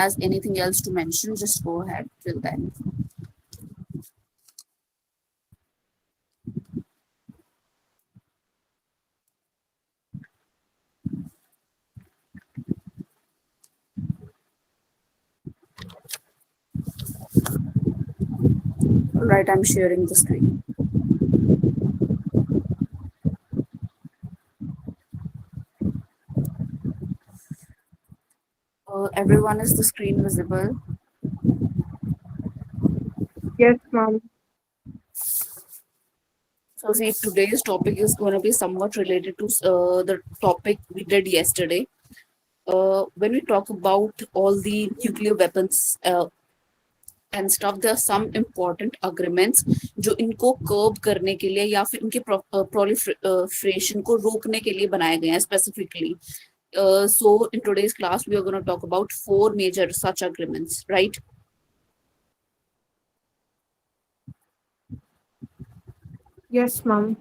has anything else to mention, just go ahead till then. All right, I'm sharing the screen. Everyone, is the screen visible? Yes, ma'am. So, see, today's topic is going to be somewhat related to the topic we did yesterday. When we talk about all the nuclear weapons and stuff, there are some important agreements जो इनको कर्ब करने के लिए या फिर इनके proliferation को रोकने के लिए बनाए गए हैं specifically. So in today's class we are going to talk about 4 major such agreements, right? Yes, ma'am.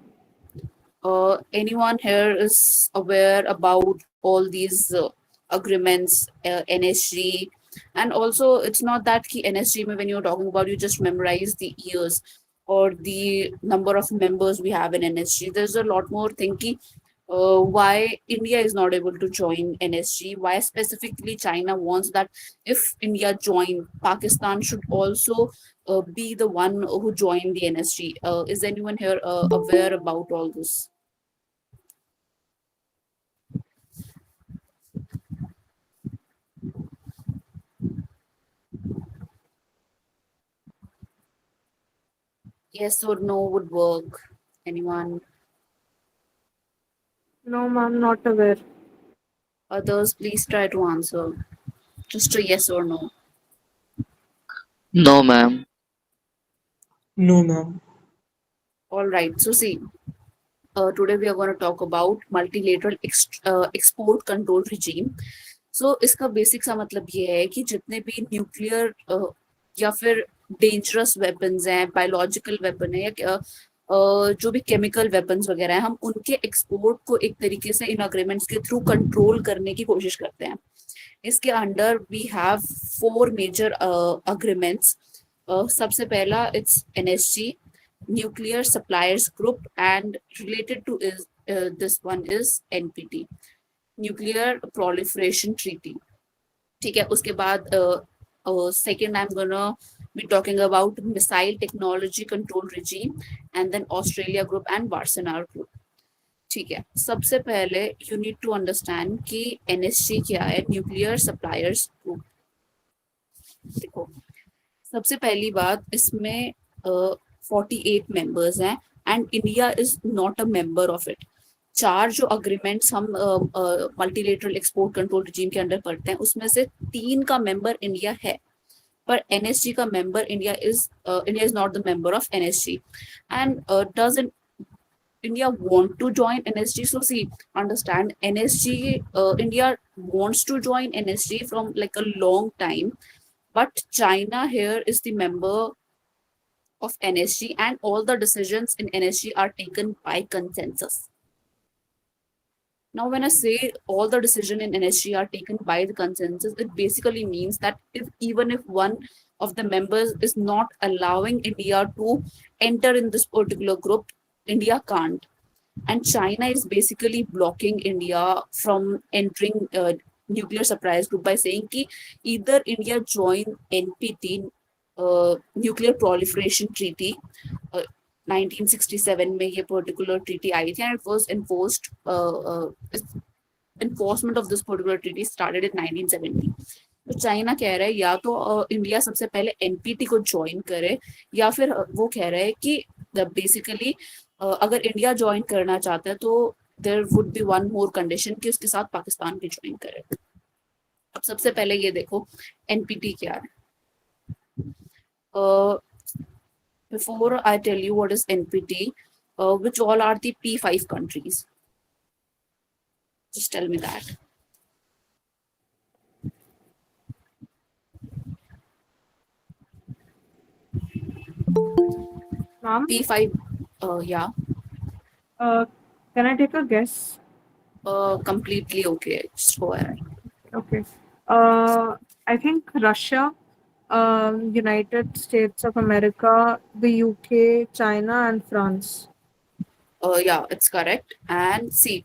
Anyone here is aware about all these agreements, NSG, and also it's not that ki NSG mein when you're talking about you just memorize the years or the number of members we have in NSG. There's a lot more thing ki, why India is not able to join NSG, why specifically China wants that if India join, Pakistan should also be the one who join the NSG. Is anyone here aware about all this? Yes or no would work. Anyone? No, ma'am, not aware. Others, please try to answer. Just a yes or no. No, ma'am. No, ma'am. All right. So see, today we are going to talk about multilateral export control regime. So इसका basic सा मतलब ये है कि जितने भी nuclear या फिर डेंजरस वेपन्स हैं, बायोलॉजिकल वेपन है या जो भी केमिकल वेपन्स वगैरह हैं, हम उनके एक्सपोर्ट को एक तरीके से इन अग्रीमेंट्स के थ्रू कंट्रोल करने की कोशिश करते हैं. इसके under we have 4 major agreements. सबसे पहला it's NSG, Nuclear Suppliers Group, and related to is this one is NPT, Nuclear Proliferation Treaty. ठीक है. उसके बाद second I'm gonna be talking about Missile Technology Control Regime, and then Australia Group and Varsenar Group. ठीक है. सबसे पहले you need to understand कि NSG क्या है, न्यूक्लियर सप्लायर्स ग्रुप. देखो, सबसे पहली बात, इसमें 48 मेंबर्स हैं and India is not a member of it. 4 जो अग्रीमेंट्स हम मल्टीलेटरल एक्सपोर्ट कंट्रोल रिजीम के अंडर पढ़ते हैं, उसमें से 3 का मेंबर इंडिया है, पर NSG का member India is not the member of NSG. And doesn't India want to join NSG? So see, understand NSG. India wants to join NSG from like a long time, but China here is the member of NSG, and all the decisions in NSG are taken by consensus. Now, when I say all the decision in NSG are taken by the consensus, it basically means that even if one of the members is not allowing India to enter in this particular group, India can't. And China is basically blocking India from entering nuclear suppliers group by saying कि either India join NPT, Nuclear Proliferation Treaty. 1967 में ये particular treaty आई थी, and it was enforced. Enforcement of this particular treaty started in 1970. तो China कह रहा है या तो इंडिया सबसे पहले NPT को ज्वाइन करे, या फिर वो कह रहा है कि बेसिकली अगर इंडिया ज्वाइन करना चाहता है तो there would be one more condition कि उसके साथ पाकिस्तान भी ज्वाइन करे. अब सबसे पहले ये देखो NPT क्या है. Before I tell you what is NPT, which all are the P5 countries? Just tell me that. Ma'am, P5, yeah. Can I take a guess? Completely okay. Just go ahead. Okay. I think Russia, United States of America, the UK, China, and France. Yeah, it's correct. And see,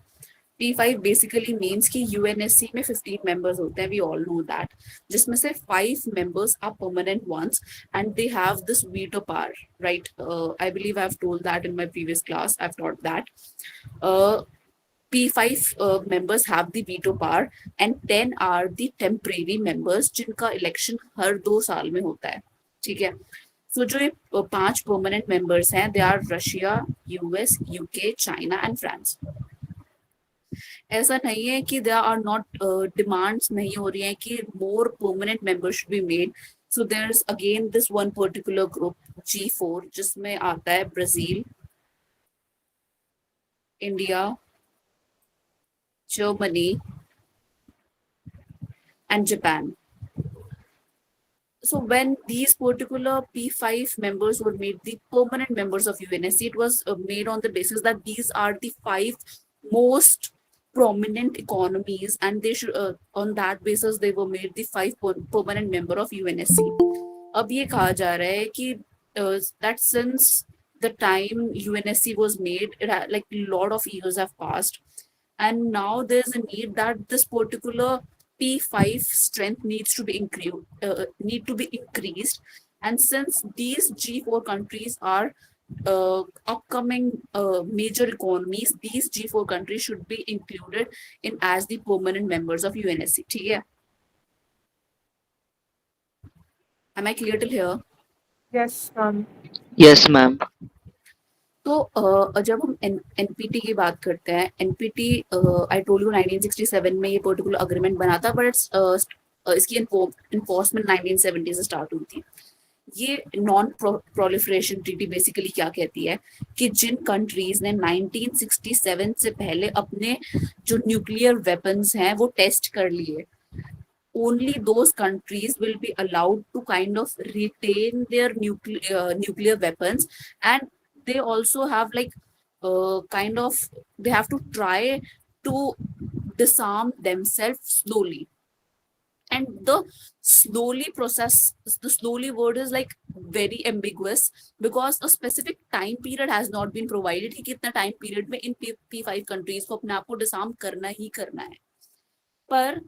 P5 basically means कि UNSC में 15 members होते हैं, we all know that, जिसमें से 5 members are permanent ones and they have this veto power, right? I believe I have told that in my previous class, I have taught that P5 members have the veto power and 10 are the temporary members जिनका election हर 2 साल में होता है, ठीक है? सो जो ये 5 permanent members हैं, they are Russia, US, UK, China and France. ऐसा नहीं है कि देयर आर नॉट डिमांड्स नहीं हो रही हैं कि more permanent members should be made. So there is again this one particular group G4 जिसमें आता है Brazil, India, Germany and Japan. So when these particular P5 members were made the permanent members of UNSC, it was made on the basis that these are the 5 most prominent economies, and they should on that basis they were made the 5 permanent member of UNSC. अब ये कहा जा रहा है कि that since the time UNSC was made, it had, like, a lot of years have passed, and now there's a need that this particular P5 strength needs to be increased. And since these G4 countries are upcoming major economies, these G4 countries should be included in as the permanent members of UNSC. ठीक है? Am I clear till here? Yes, ma'am. Yes, ma'am. तो जब हम NPT की बात करते हैं, NPT I told you 1967 में ये पर्टिकुलर अग्रीमेंट बना था, बट इसकी इन्फोर्समेंट 1970 से स्टार्ट हुई थी। ये नॉन प्रोलिफरेशन ट्रीटी बेसिकली क्या कहती है कि जिन कंट्रीज ने 1967 से पहले अपने जो न्यूक्लियर वेपन्स हैं वो टेस्ट कर लिए, only those countries will be allowed to kind of retain their nuclear weapons, and they also have like kind of they have to try to disarm themselves slowly. And the slowly process, the slowly word is like very ambiguous because a specific time period has not been provided कि कितना time period में इन P5 countries को अपने आप को disarm करना ही करना है। पर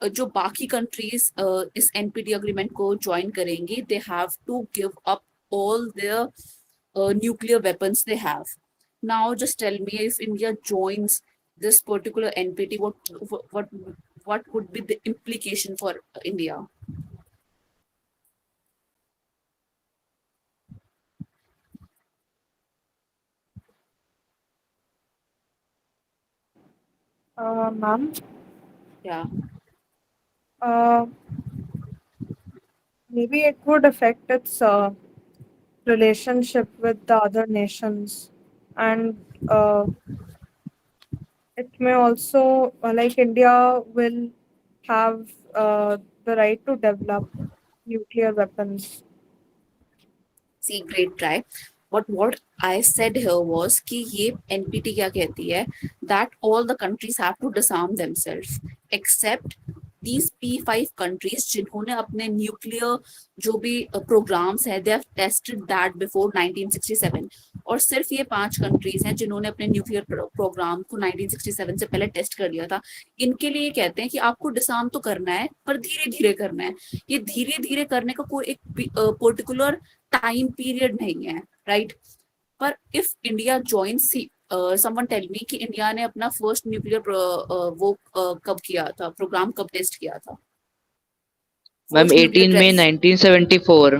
जो बाकी कंट्रीज इस एनपीटी अग्रीमेंट को ज्वाइन करेंगी, they have to give up all their nuclear weapons they have. Now just tell me, if India joins this particular NPT, what would be the implication for India? Ma'am. Yeah. Maybe it would affect its relationship with the other nations, and it may also, like India, will have the right to develop nuclear weapons. See, great try. But what I said here was कि ये NPT क्या कहती है, that all the countries have to disarm themselves except these P5 countries जिन्होंने अपने nuclear जो भी programmes है, they have tested that before 1967. और सिर्फ ये 5 कंट्रीज हैं जिन्होंने अपने न्यूक्लियर प्रोग्राम को 1967 से पहले टेस्ट कर लिया था। इनके लिए कहते हैं कि आपको डिसआर्म तो करना है पर धीरे धीरे करना है। ये धीरे धीरे करने का कोई एक पर्टिकुलर टाइम पीरियड नहीं है, राइट? पर if India joins, someone tell me कि इंडिया ने अपना फर्स्ट न्यूक्लियर कब किया था, प्रोग्राम कब टेस्ट किया था? Ma'am 18 May 1974.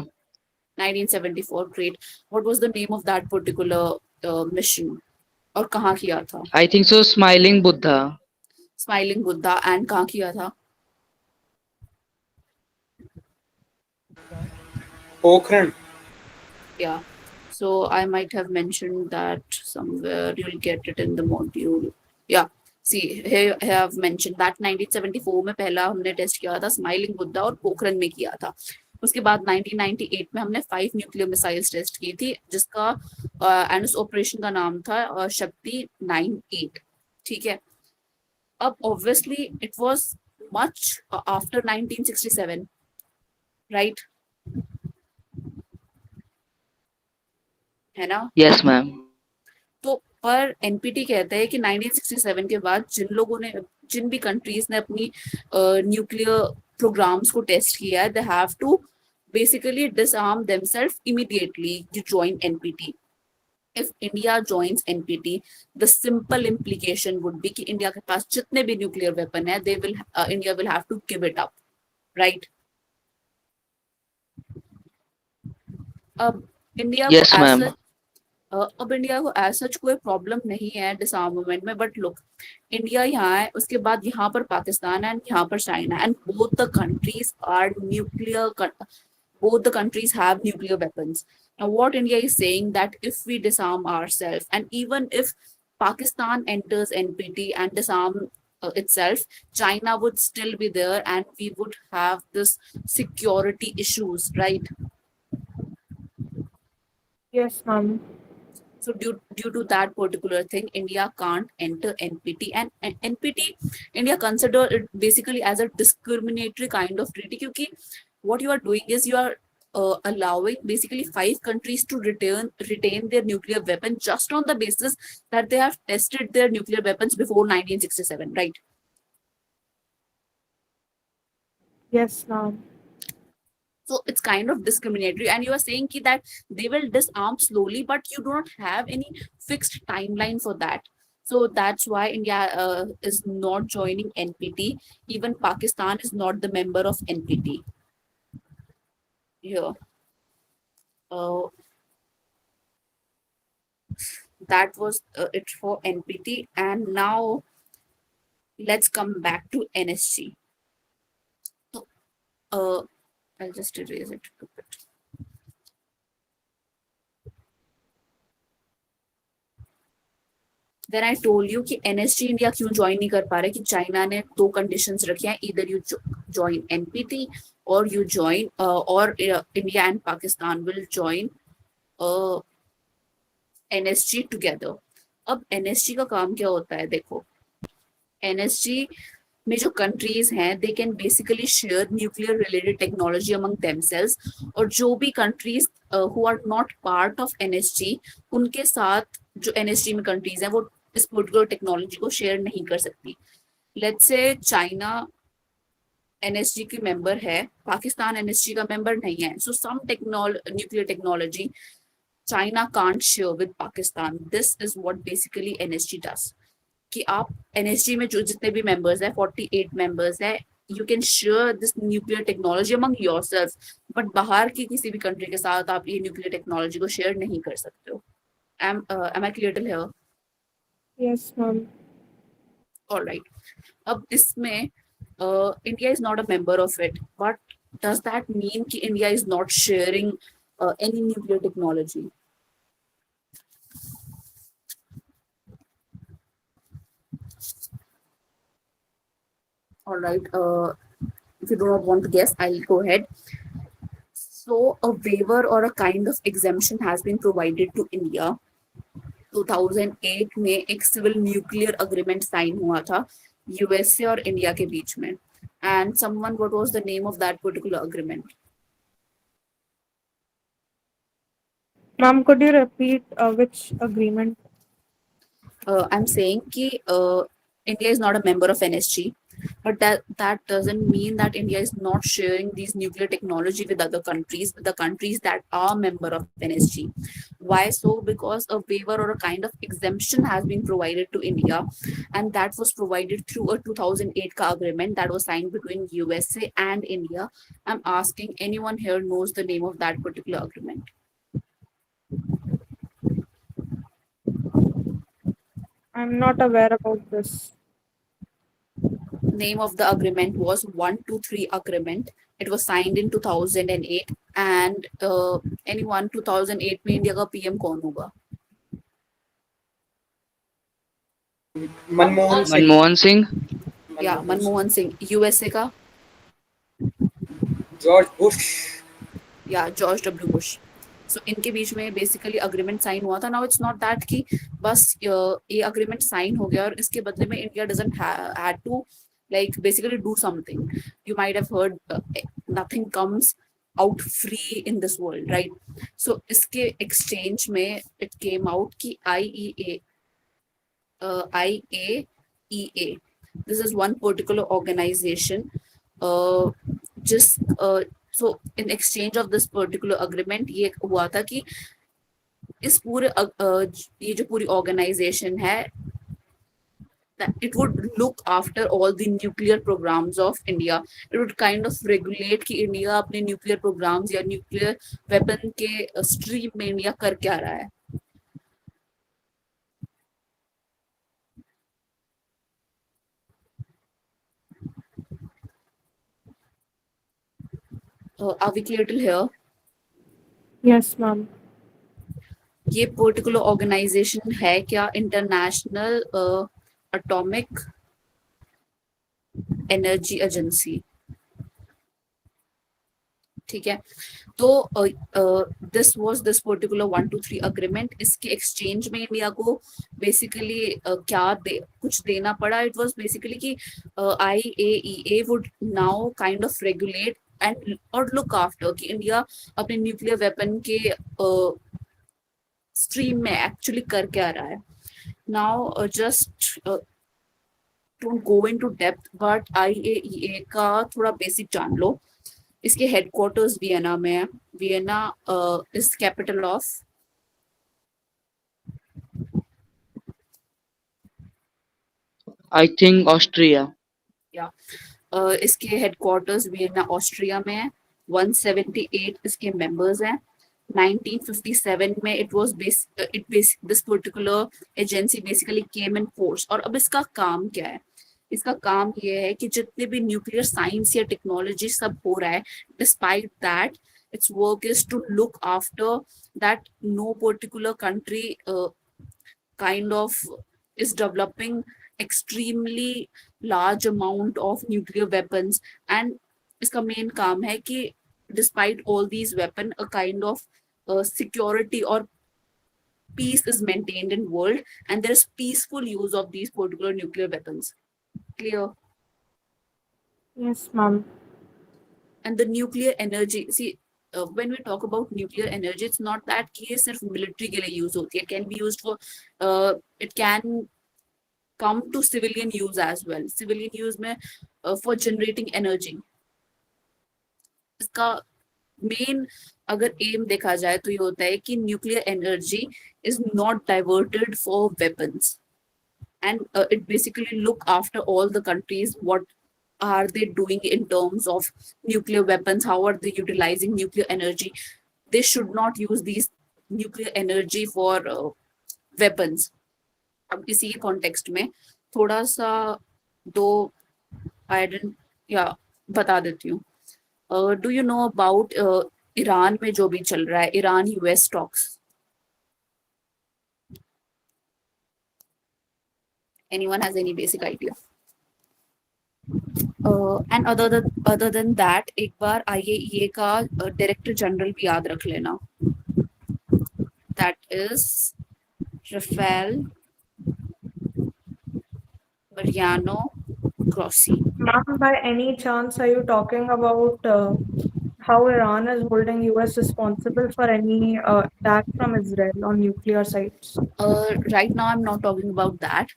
1974, great. What was the name of that particular mission? और कहाँ किया था? I think so. Smiling Buddha. Smiling Buddha. And कहाँ किया था? Pokhran. Yeah. So I might have mentioned that somewhere. You'll get it in the module. Yeah. See, here I have mentioned that 1974 में पहला हमने टेस्ट किया था smiling Buddha और पोखरन में किया था। उसके बाद 1998 में हमने 5 न्यूक्लियर मिसाइल्स टेस्ट की थी जिसका एंड उस ऑपरेशन का नाम था शक्ति 98, ठीक है? अब obviously it was much after 1967, right, है ना? Yes, ma'am. तो पर एनपीटी कहता है कि 1967 के बाद जिन भी कंट्रीज ने अपनी न्यूक्लियर प्रोग्राम्स को टेस्ट किया है, they have to basically disarm themselves immediately to join NPT. If India joins NPT, the simple implication would be कि इंडिया के पास जितने भी न्यूक्लियर वेपन है, India will have to give it up, right? अब India Yes, को ma'am. As such कोई problem नहीं है डिसआर्मामेंट में, बट लुक, इंडिया यहाँ है, उसके बाद यहाँ पर पाकिस्तान है, एंड यहाँ पर China, and both the countries are nuclear, both the countries have nuclear weapons. Now, what India is saying that if we disarm ourselves, and even if Pakistan enters NPT and disarm itself, China would still be there, and we would have this security issues, right? Yes, ma'am. So due to that particular thing, India can't enter NPT, and NPT, India consider it basically as a discriminatory kind of treaty, because what you are doing is you are allowing basically 5 countries to retain their nuclear weapon just on the basis that they have tested their nuclear weapons before 1967, right? Yes, ma'am. So it's kind of discriminatory, and you are saying that they will disarm slowly, but you do not have any fixed timeline for that. So that's why India is not joining NPT. Even Pakistan is not the member of NPT. Here, that was it for NPT, and now let's come back to NSG. So, I'll just erase it a bit. Then I told you कि NSG India क्यों join नहीं कर पा रहे, कि China ने 2 conditions रखी हैं, either you join NPT or you join or India and Pakistan will join NSG together. अब NSG का काम क्या होता है, देखो, NSG में जो कंट्रीज हैं, they can basically share nuclear related technology among themselves, और जो भी countries who are not part of NSG, उनके साथ जो एनएसजी में कंट्रीज हैं, वो इस पर्टिकुलर टेक्नोलॉजी को शेयर नहीं कर सकती. लेट्स से चाइना एनएसजी की मेंबर है, पाकिस्तान एनएसजी का मेंबर नहीं है, so some nuclear technology China can't share with Pakistan. This is what basically NSG does, कि आप एनएसजी में जो जितने भी मेंबर्स हैं, 48 मेंबर्स हैं, you can share this nuclear technology among yourself, but बाहर की किसी भी कंट्री के साथ आप ये न्यूक्लियर टेक्नोलॉजी को शेयर नहीं कर सकते हो. am I clear till here? Yes, ma'am. All right. अब इसमें India is not a member of it, but does that mean कि India is not sharing any nuclear technology? All right. If you do not want to guess, I'll go ahead. So a waiver or a kind of exemption has been provided to India. 2008 में एक civil nuclear agreement sign हुआ था USA और India के बीच में. And someone, what was the name of that particular agreement? Ma'am, could you repeat which agreement? I'm saying कि India is not a member of NSG, but that doesn't mean that India is not sharing these nuclear technology with other countries, the countries that are member of NSG. Why so? Because a waiver or a kind of exemption has been provided to India, and that was provided through a 2008 ka agreement that was signed between USA and India. I'm asking, anyone here knows the name of that particular agreement? I'm not aware about this. Name of the agreement was 123 agreement. It was signed in 2008, and anyone 2008 में India का PM कौन होगा? Manmohan Singh. Manmohan Singh. या Manmohan Singh. USA का? George Bush. या George W Bush. सो इनके बीच में basically agreement sign हुआ था. नाउ इट्स नॉट दैट कि बस ये अग्रीमेंट साइन हो गया और इसके बदले में India doesn't had to like basically do something. You might have heard nothing comes out free in this world, right? So iske exchange mein it came out ki IAEA, this is one particular organization, uh, just so in exchange of this particular agreement ये हुआ था कि इस पूरे ये जो पूरी organisation है that it would look after all the nuclear programs of India. It would kind of regulate कि इंडिया अपने न्यूक्लियर प्रोग्राम्स या न्यूक्लियर वेपन के स्ट्रीम में इंडिया कर क्या रहा है. Are we clear till here? Yes, ma'am. ये पर्टिकुलर ऑर्गेनाइजेशन है क्या इंटरनेशनल एटॉमिक एनर्जी एजेंसी. ठीक है. तो this was this particular 123 agreement. इसके एक्सचेंज में इंडिया को बेसिकली क्या कुछ देना पड़ा. इट वाज बेसिकली कि IAEA would now kind of regulate and और लुक आफ्टर कि इंडिया अपने न्यूक्लियर वेपन के स्ट्रीम में एक्चुअली कर क्या रहा है. Now just don't go into depth but IAEA का थोड़ा बेसिक जान लो. इसके हेडक्वार्टर्स वियना में है. Vienna is capital of I think Austria. इसके हेडक्वार्टर्स वियना ऑस्ट्रिया में है. 178 इसके मेंबर्स हैं. 1957 में this particular agency basically came in force. और अब इसका काम क्या है. इसका काम ये है कि जितने भी न्यूक्लियर साइंस या टेक्नोलॉजी सब हो रहा है, despite that its work is to look after that no particular country kind of is developing extremely large amount of nuclear weapons. And इसका मेन काम है कि despite all these weapon a kind of security or peace is maintained in world and there is peaceful use of these particular nuclear weapons. Clear? Yes, ma'am. And the nuclear energy, see, when we talk about nuclear energy, it's not that कि ये सिर्फ military के लिए use होती है. It can be used for it can come to civilian use as well. Civilian use में for generating energy. इसका main अगर एम देखा जाए तो ये होता है कि nuclear energy is not diverted for weapons and it basically look after all the countries. What are they doing in terms of nuclear weapons? How are they utilizing nuclear energy? They should not use these nuclear energy for weapons. अब इसी के context में थोड़ा सा दो बता देती हूँ. Do you know about Iran में जो भी चल रहा है, Iran US talks. Anyone has any basic idea? And other than that, एक बार IAEA का डायरेक्टर जनरल भी याद रख लेना. That is Rafael Mariano Grossi. Ma'am, by any chance, are you talking about how Iran is holding US responsible for any attack from Israel on nuclear sites? Right now, I'm not talking about that.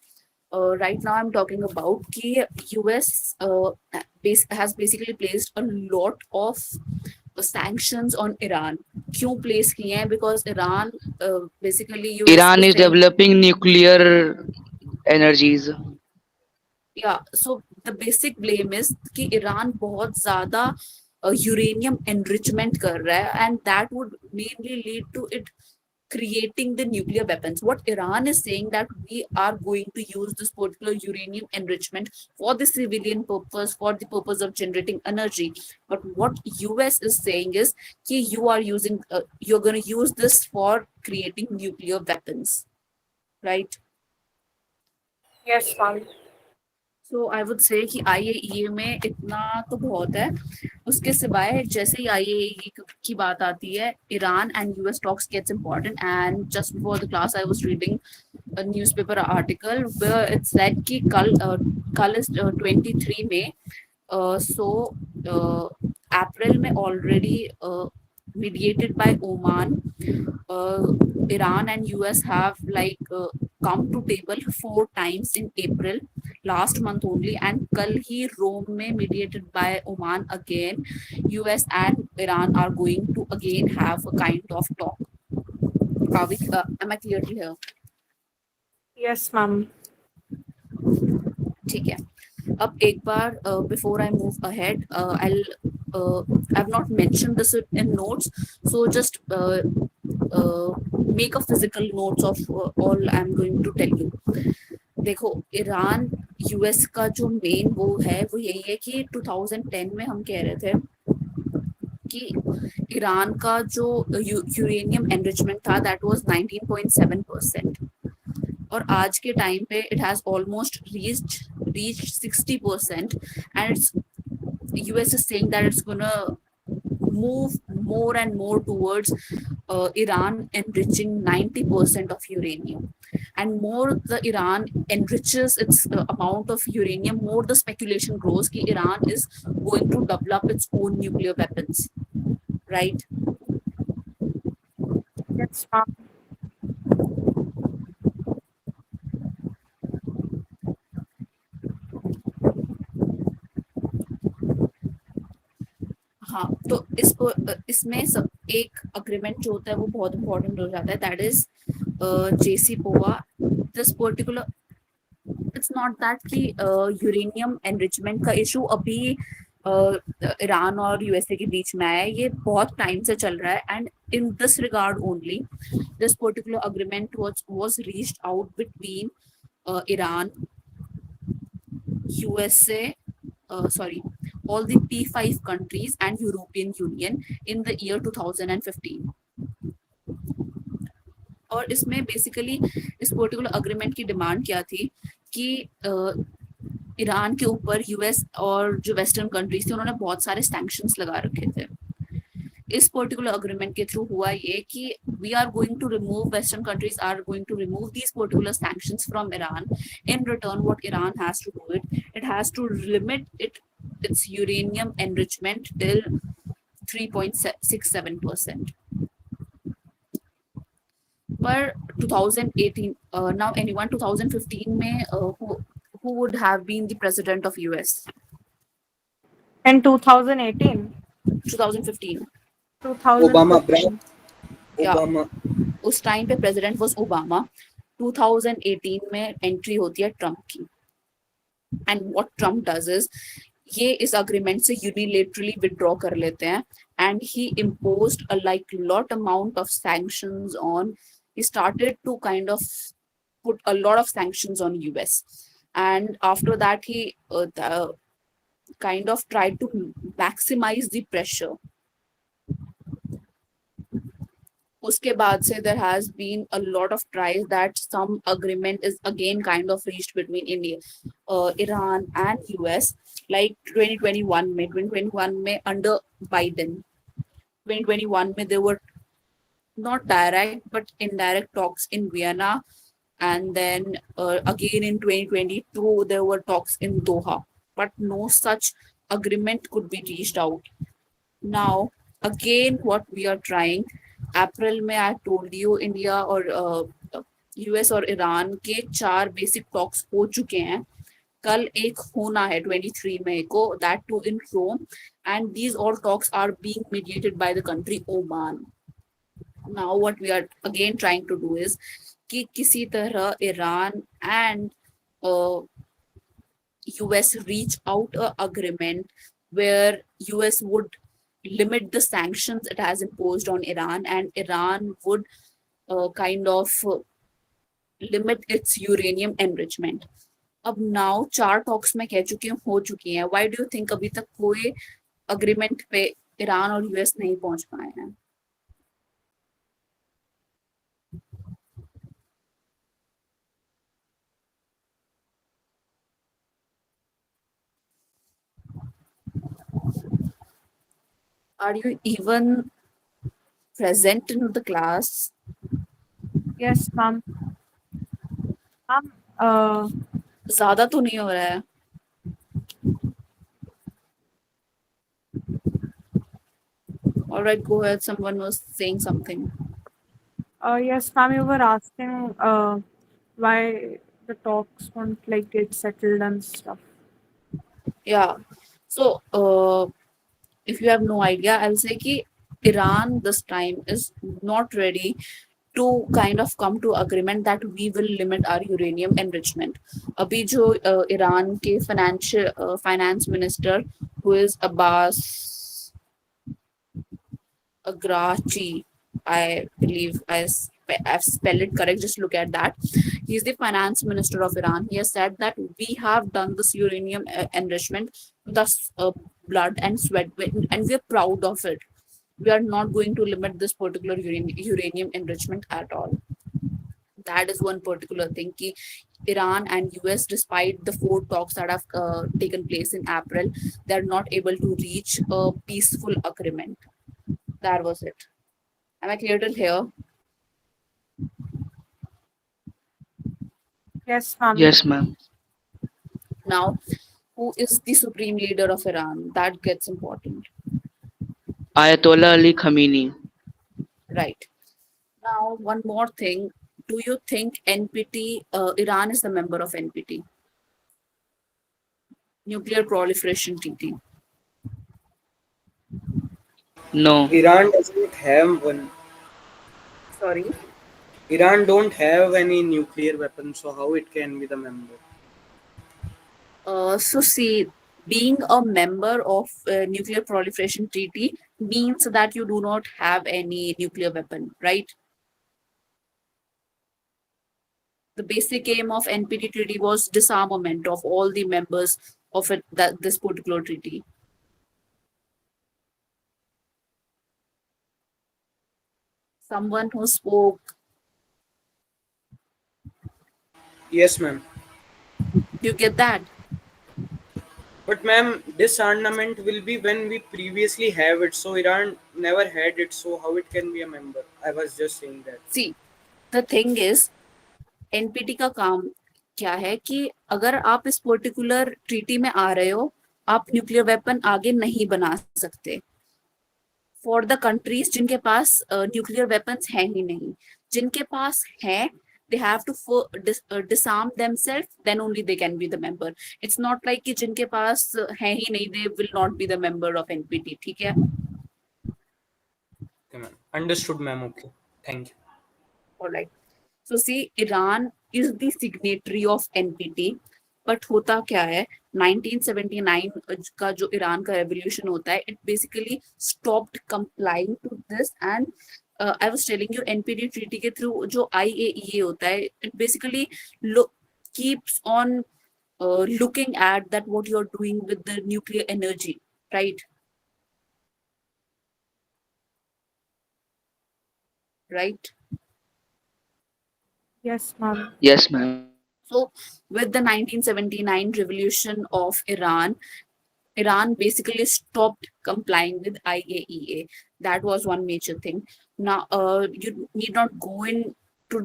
Right now, I'm talking about कि US has basically placed a lot of sanctions on Iran. क्यों place किए हैं? Because Iran basically US Iran is developing nuclear energies. Yeah, so the basic blame is कि Iran बहुत ज्यादा uranium enrichment कर रहा है and that would mainly lead to it creating the nuclear weapons. What Iran is saying that we are going to use this particular uranium enrichment for the civilian purpose, for the purpose of generating energy. But what US is saying is कि you are using, you're going to use this for creating nuclear weapons, right? Yes, ma'am. So I would say कि IAEA में इतना तो बहुत है. उसके सिवाय जैसे ही IAEA की बात आती है, Iran and US talks gets important. And just before the class, I was reading a newspaper article where it said कि कल इस 23 में so अप्रैल में already mediated by Oman, Iran and US have come to table 4 times in April last month only, and कल ही Rome में mediated by Oman again, US and Iran are going to again have a kind of talk. Am I clear here? Yes, ma'am. ठीक है. अब एक बार before I move ahead, I've not mentioned this in notes, so just make a physical notes of all I'm going to tell you. देखो, Iran US का जो main वो है वो यही है कि 2010 में हम कह रहे थे कि ईरान का जो यूरेनियम एनरिचमेंट था दैट वाज 19.7%, और आज के टाइम पे it has almost reached 60%, and it's US is saying that it's gonna move more and more towards Iran enriching 90% of uranium. And more the Iran enriches its amount of uranium, more the speculation grows कि Iran is going to develop its own nuclear weapons, right? Yes, ma'am. हाँ, तो इसमें सब एक agreement जो होता है वो बहुत इंपॉर्टेंट हो जाता है, that is JCPOA. This particular, it's not that कि यूरेनियम एनरिचमेंट का इशू अभी ईरान और यूएसए के बीच में आया है, ये बहुत टाइम से चल रहा है, and in this regard only this particular agreement was reached out between Iran, USA, sorry, all the P5 countries and European Union in the year 2015. और इसमें बेसिकली इस पर्टिकुलर अग्रीमेंट की डिमांड क्या थी कि ईरान के ऊपर यूएस और जो वेस्टर्न कंट्रीज थे उन्होंने बहुत सारे सैंक्शंस लगा रखे थे. इस पर्टिकुलर अग्रीमेंट के थ्रू हुआ ये कि we are going to remove, Western countries are going to remove these particular sanctions from Iran. In return, what Iran has to do, it has to limit its uranium enrichment till 3.67%. पर 2018, now anyone 2015 में who would have been the president of US? In 2018, 2015. 2015. Yeah. उस time पे president was Obama. 2018 में entry होती है Trump की, and what Trump does is ये इस अग्रीमेंट से यूनिलेटरली विड्रॉ कर लेते हैं, and he imposed a like lot amount of sanctions on, he started to kind of put a lot of sanctions on US, and after that he kind of tried to maximize the pressure. उसके बाद से there has been a lot of tries that some agreement is again kind of reached between India, Iran and US, like 2021 में under Biden. 2021 में there were not direct but indirect talks in Vienna, and then again in 2022 there were talks in Doha, but no such agreement could be reached out. Now again what we are trying, अप्रैल में I told you India और US और Iran के 4 basic talks हो चुके हैं. कल एक होना है 23 मई को, that too in Rome, and these all talks are being mediated by the country Oman. Now what we are again trying to do is कि किसी तरह Iran and US reach out a agreement where US would limit the sanctions it has imposed on Iran, and Iran would kind of limit its uranium enrichment. अब now 4 talks में कह चुकी हूँ हो चुकी हैं. Why do you think अभी तक कोई agreement पे ईरान और यूएस नहीं पहुंच पाए हैं? Are you even present in the class? Yes, ma'am. Ma'am, ज्यादा तो नहीं हो रहा है? All right, go ahead. Someone was saying something. Yes, ma'am, you were asking why the talks won't like get settled and stuff. Yeah. So, if you have no idea, I'll say कि Iran this time is not ready to kind of come to agreement that we will limit our uranium enrichment. अभी जो Iran के finance minister who is Abbas Agrachi, I believe I've spelled it correct. Just look at that. He's the finance minister of Iran. He has said that we have done this uranium enrichment with our blood and sweat, and we are proud of it. We are not going to limit this particular uranium enrichment at all. That is one particular thing. Ki Iran and US, despite the 4 talks that have taken place in April, they are not able to reach a peaceful agreement. That was it. Am I clear till here? Yes, ma'am. Yes, ma'am. Now, who is the supreme leader of Iran? That gets important, Ayatollah Ali Khamenei. right? Now, one more thing. Do you think NPT, Iran is the member of NPT, Nuclear Proliferation Treaty? No. Iran doesn't have one. Sorry. Iran don't have any nuclear weapons, so how it can be the member? So see, being a member of Nuclear Proliferation Treaty means that you do not have any nuclear weapon, right? The basic aim of NPT treaty was disarmament of all the members of it, that this particular treaty. Someone who spoke, Yes, ma'am. you get that? But ma'am, disarmament will be when we previously have it. So Iran never had it. So how it can be a member? I was just saying that. See, the thing is, NPT का काम क्या है कि अगर आप इस particular treaty में आ रहे हो, आप न्यूक्लियर वेपन आगे नहीं बना सकते फॉर द कंट्रीज जिनके पास न्यूक्लियर वेपन्स हैं ही नहीं. जिनके पास हैं, they have to disarm themselves, then only they can be the member. It's not like कि जिनके पास हैं ही नहीं, they will not be the member of NPT. ठीक है? Okay, ma'am. Understood, ma'am. Okay. Thank you. All right. So see, Iran is the signatory of NPT, but होता क्या है, 1979 का जो ईरान का रेवोल्यूशन होता है, it basically stopped complying to this, and I was telling you NPT treaty के through जो IAEA होता है, it basically keeps on looking at that what you're doing with the nuclear energy, right? Right? Yes, ma'am. Yes, ma'am. So with the 1979 revolution of Iran, Iran basically stopped complying with IAEA. That was one major thing. Now, you need not go into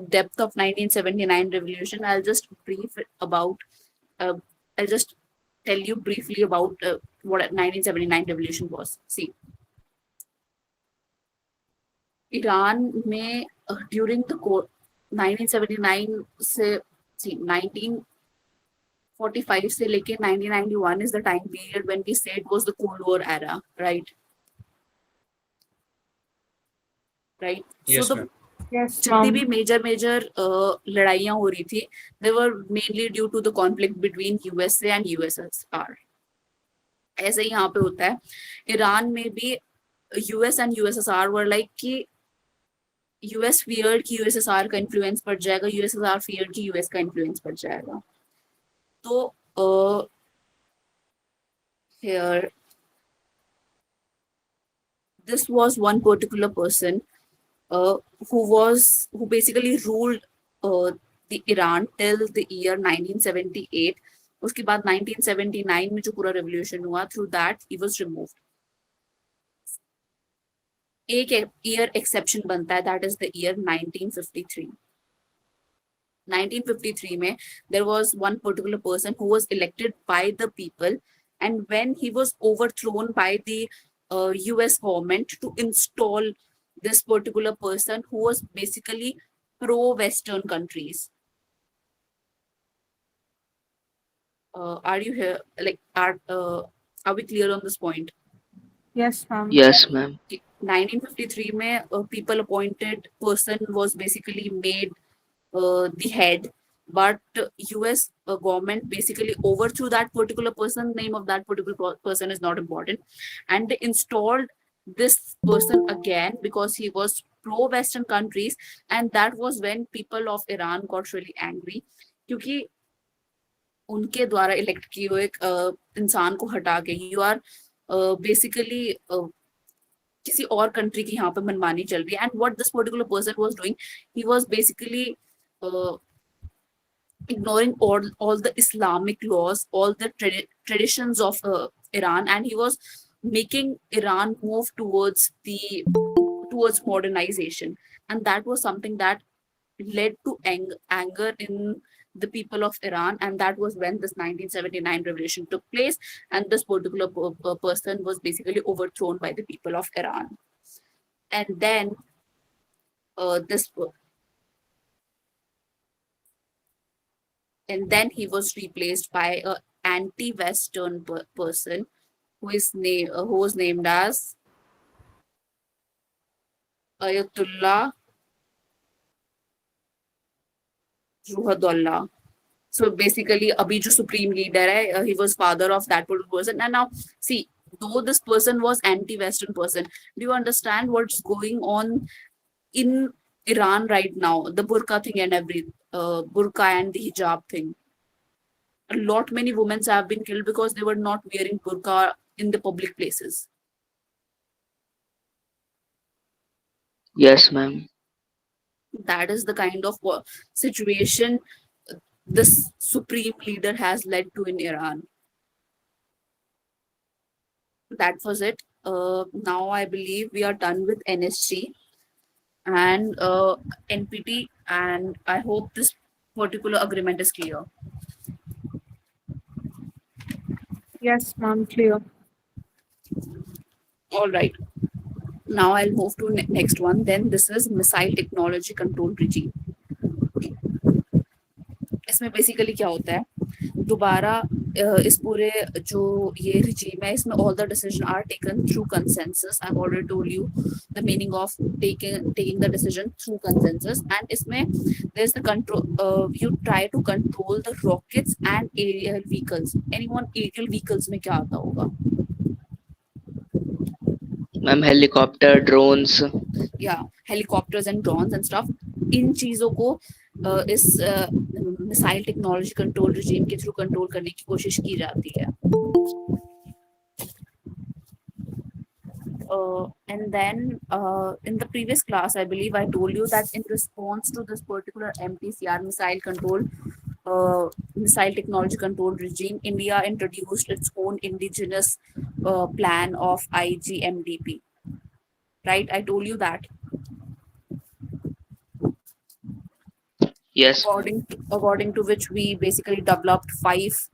depth of 1979 revolution. I'll just I'll just tell you briefly about what 1979 revolution was. See, Iran में during the 1979 से 1945 से लेके 1991 is the time period when we said was the Cold War era, right? Right. Yes, so ma'am. Yes, जितनी ma'am. भी major लड़ाइयाँ हो रही थी, they were mainly due to the conflict between USA and USSR. ऐसे ही यहाँ पे होता है. ईरान में भी US and USSR were like कि US feared कि USSR का इन्फ्लुएंस बढ़ जाएगा, USSR feared कि US का इन्फ्लुएंस बढ़ जाएगा. तो here this was one particular person who basically ruled the Iran till the year 1978. उसके बाद 1979 में जो पूरा revolution हुआ, through that he was removed. एक year exception बनता है, that is the year 1953. 1953 में there was one particular person who was elected by the people, and when he was overthrown by the US government to install this particular person who was basically pro-Western countries. Are you here? Like, are we clear on this point? Yes, ma'am. Yes, ma'am. 1953 में people appointed person was basically made the head, but US government basically overthrew that particular person. Name of that particular person is not important, and they installed this person again because he was pro-Western countries, and that was when people of Iran got really angry क्योंकि उनके द्वारा elect किए हुए एक इंसान को हटा के यू आर बेसिकली किसी और कंट्री की यहाँ पे मनमानी चल रही है. And what this particular person was doing, he was basically ignoring all the Islamic laws, all the traditions of Iran, and he was making Iran move towards modernization, and that was something that led to anger in the people of Iran, and that was when this 1979 revolution took place, and this particular person was basically overthrown by the people of Iran. And then this and then he was replaced by a anti-Western person who was named as Ayatollah Ruhollah. So basically, abhi jo supreme leader hai, he was father of that particular person. And now, see, though this person was anti-Western person, do you understand what's going on in Iran right now? The burqa thing and burqa and the hijab thing. A lot many women have been killed because they were not wearing burqa in the public places. Yes, ma'am. That is the kind of situation this supreme leader has led to in Iran. That was it. Now I believe we are done with NSG and NPT, and I hope this particular agreement is clear. Yes, ma'am, clear. All right. Now I'll move to next one. Then this is missile technology control regime. इसमें basically क्या होता है, दोबारा इस पूरे जो ये regime है इसमें all the decisions are taken through consensus. I've already told you the meaning of taking the decision through consensus. And इसमें there's the control, you try to control the rockets and aerial vehicles. Anyone aerial vehicles में क्या आता होगा? Ma'am, helicopter, drones. Yeah, helicopters and drones and stuff. इन चीजों को इस missile technology control regime के through control करने की कोशिश की जाती है. And then in the previous class, I believe I told you that in response to this particular MTCR missile technology control regime, India introduced its own indigenous plan of IGMDP. Right? I told you that. Yes. According to which we basically developed 5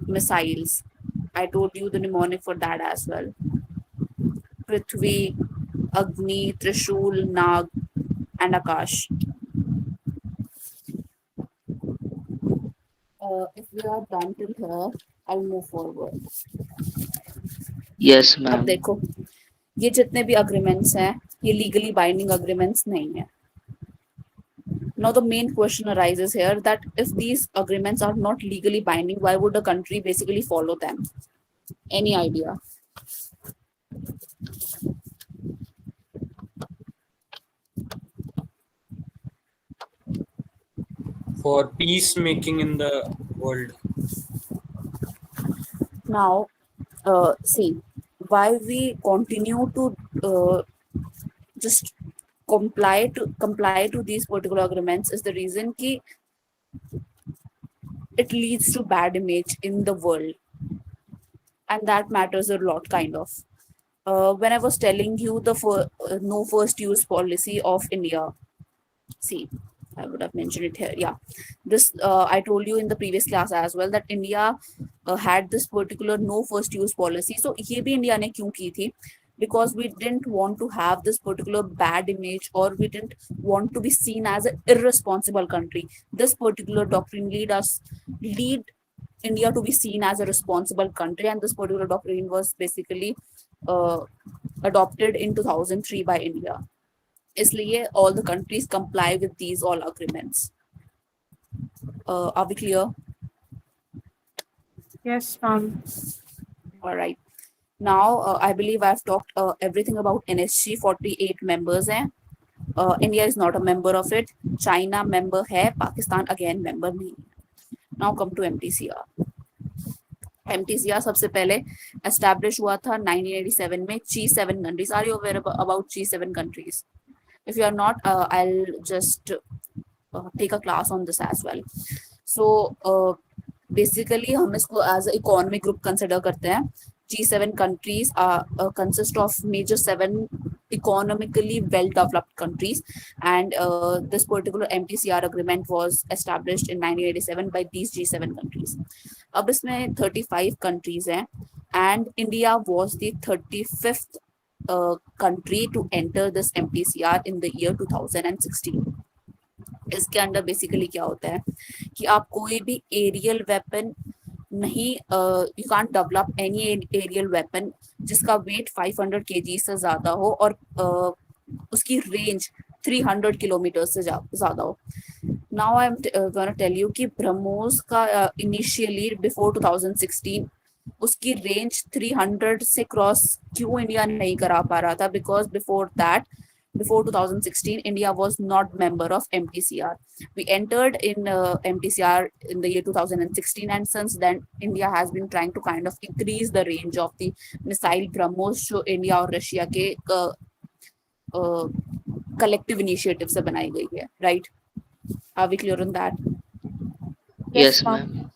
missiles. I told you the mnemonic for that as well. Prithvi, Agni, Trishul, Nag, and Akash. If we are done till here, I'll move forward. Yes, अब ma'am. देखो, ये जितने भी agreements हैं, ये legally binding agreements नहीं है. Now the main question arises here that if these agreements are not legally binding, why would a country basically follow them? Any idea? For peacemaking in the world. Now, see, why we continue to just comply to these particular agreements is the reason कि it leads to bad image in the world, and that matters a lot, kind of. When I was telling you the no first use policy of India, see, I would have mentioned it here. Yeah, this I told you in the previous class as well that India had this particular no first use policy. So ये भी India ने क्यों की थी? Because we didn't want to have this particular bad image, or we didn't want to be seen as an irresponsible country. This particular doctrine lead India to be seen as a responsible country, and this particular doctrine was basically uh, adopted in 2003 by India. इसलिए all the countries comply with these all agreements. Are we clear? Yes, ma'am. All right. Now, I believe I've talked everything about NSG. 48 members हैं. India is not a member of it. China member है. Pakistan again member नहीं. Now come to MTCR. MTCR सबसे पहले establish हुआ था 1987 में. G7 countries. Are you aware about G7 countries? If you are not, I'll just take a class on this as well. So basically हम इसको as a economic group consider करते हैं. G7 countries consist of major 7 economically well-developed countries, and this particular MTCR agreement was established in 1987 by these G7 countries. अब इसमें 35 countries हैं, and India was the 35th country to enter this MTCR in the year 2016. इसके अंदर basically क्या होता है कि आप कोई भी एरियल वेपन नहीं, you can't develop any aerial weapon जिसका वेट 500 kg से ज्यादा हो और उसकी रेंज 300 किलोमीटर से ज्यादा हो. Now I am gonna tell you कि ब्रह्मोस का इनिशियली बिफोर 2016 उसकी रेंज 300 से क्रॉस क्यों इंडिया नहीं करा पा रहा था? Because before 2016 India was not member of MTCR. We entered in MTCR in the year 2016, and since then India has been trying to kind of increase the range of the missile BrahMos जो India और Russia के collective initiative से बनाई गई है. Right? Are we clear on that? Yes, ma'am.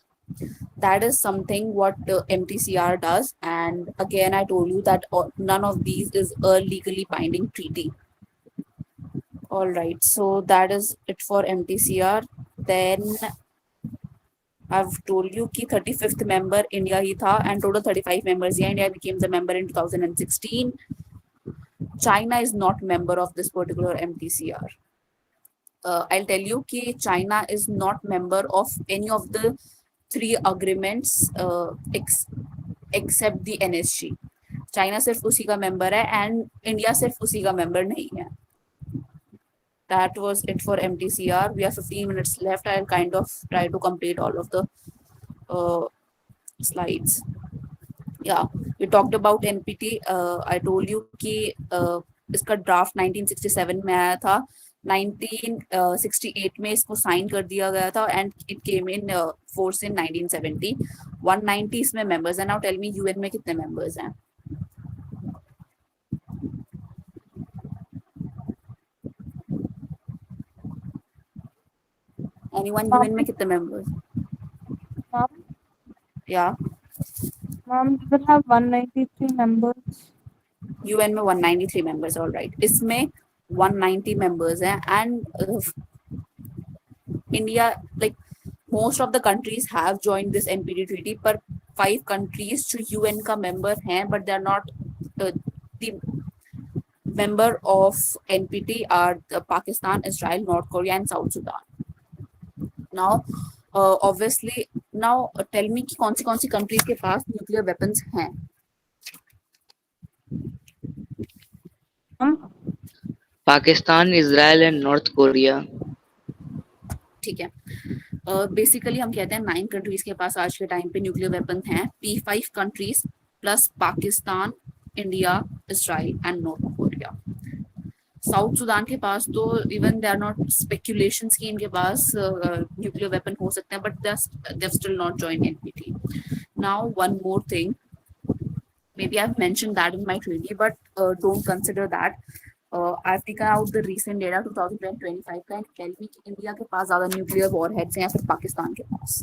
That is something what MTCR does, and again I told you that none of these is a legally binding treaty. All right, so that is it for MTCR. Then I've told you कि 35th member India ही था, and total 35 members here. India became the member in 2016. China is not member of this particular MTCR. I'll tell you कि China is not member of any of the 3 agreements except the NSG. China सिर्फ उसी का member है, and India सिर्फ उसी का member नहीं है. That was it for MTCR. We have 15 minutes left. I'll kind of try to complete all of the slides. Yeah, we talked about NPT. I told you कि इसका draft 1967 में आया था. 1968 में इसको साइन कर दिया गया था, and it came in force in 1970. 190 इसमें members हैं. Now tell me UN में कितने members हैं? Anyone UN में कितने members? Ma'am, Yeah, ma'am, we will have 193 members. UN में 193 members. All right. इसमें 190 members हैं, and India, like most of the countries have joined this NPT treaty, पर 5 countries जो UN का member हैं, but they are not the member of NPT are Pakistan, Israel, North Korea, and South Sudan. Now, obviously, now tell me कि कौन सी countries के पास nuclear weapons हैं? Pakistan, Israel, and North Korea. ठीक है. Basically हम कहते हैं 9 कंट्रीज के पास आज के टाइम पे न्यूक्लियर वेपन हैं. P5 countries plus Pakistan, India, Israel and North Korea. South Sudan के पास तो even they are not speculations कि इनके पास न्यूक्लियर वेपन हो सकते हैं, but they have still not join NPT. Now one more thing, maybe I've mentioned that in my treaty, but don't consider that. I've taken out the recent data 2025 का, and tell me कि India के पास ज्यादा nuclear warheads हैं या फिर पाकिस्तान के पास?